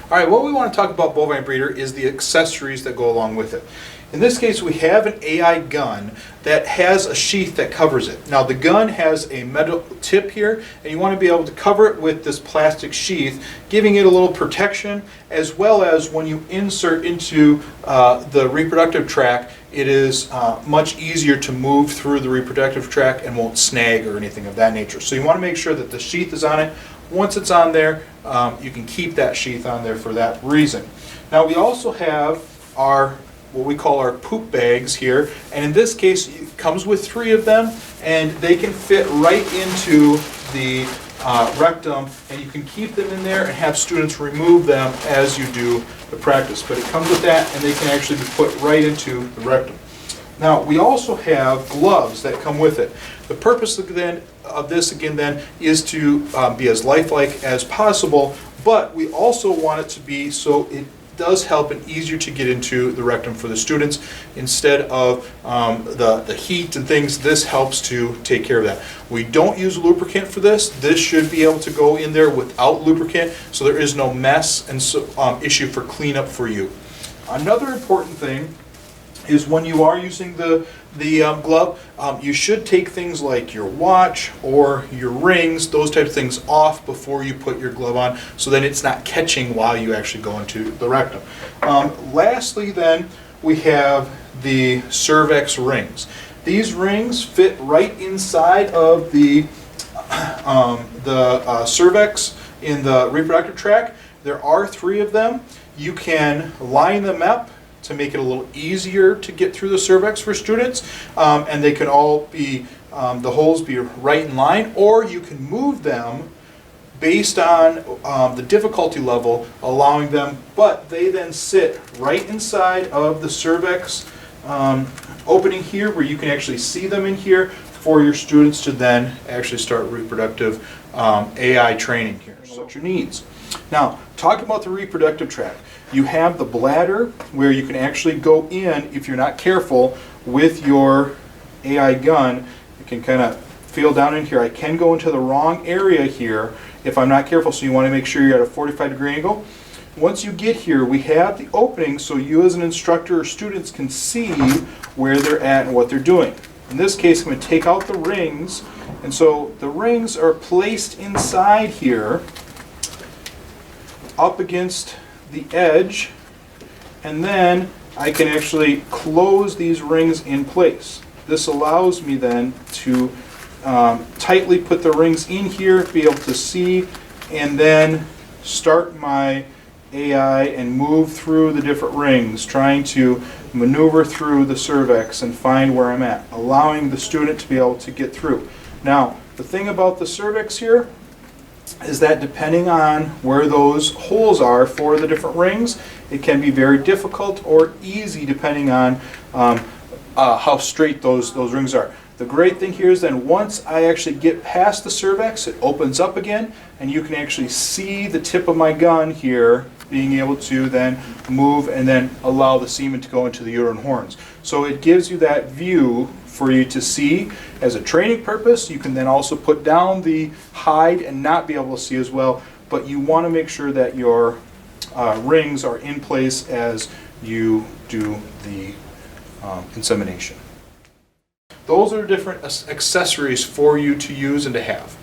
All right, what we want to talk about bovine breeder is the accessories that go along with it. In this case, we have an AI gun that has a sheath that covers it. Now, the gun has a metal tip here, and you want to be able to cover it with this plastic sheath, giving it a little protection, as well as when you insert into the reproductive tract, it is much easier to move through the reproductive tract and won't snag or anything of that nature. So you want to make sure that the sheath is on it. Once it's on there, you can keep that sheath on there for that reason. Now, we also have our what we call our poop bags here, and in this case it comes with 3 of them, and they can fit right into the rectum, and you can keep them in there and have students remove them as you do the practice. But it comes with that, and they can actually be put right into the rectum. Now, we also have gloves that come with it. The purpose of this again is to be as lifelike as possible, but we also want it to be so it does help and easier to get into the rectum for the students instead of the heat and things. This helps to take care of that. We don't use lubricant for this. This should be able to go in there without lubricant, so there is no mess and issue for cleanup for you. Another important thing is when you are using the glove, you should take things like your watch or your rings, those types of things, off before you put your glove on, so that it's not catching while you actually go into the rectum. Lastly then, we have the cervix rings. These rings fit right inside of the cervix in the reproductive tract. There are 3 of them. You can line them up to make it a little easier to get through the cervix for students, and they can all be, the holes be right in line, or you can move them based on the difficulty level, allowing them, but they then sit right inside of the cervix opening here, where you can actually see them in here for your students to then actually start reproductive AI training here. So what your needs. Now, talking about the reproductive tract, you have the bladder where you can actually go in, if you're not careful, with your AI gun. You can kind of feel down in here. I can go into the wrong area here if I'm not careful, so you want to make sure you're at a 45-degree angle. Once you get here, we have the opening so you as an instructor or students can see where they're at and what they're doing. In this case, I'm going to take out the rings, and so the rings are placed inside here up against the edge, and then I can actually close these rings in place. This allows me then to tightly put the rings in here, be able to see, and then start my AI and move through the different rings, trying to maneuver through the cervix and find where I'm at, allowing the student to be able to get through. Now, the thing about the cervix here is that depending on where those holes are for the different rings, it can be very difficult or easy depending on how straight those rings are. The great thing here is then once I actually get past the cervix, it opens up again, and you can actually see the tip of my gun here being able to then move and then allow the semen to go into the uterine horns. So it gives you that view for you to see as a training purpose. You can then also put down the hide and not be able to see as well, but you want to make sure that your rings are in place as you do the insemination. Those are different accessories for you to use and to have.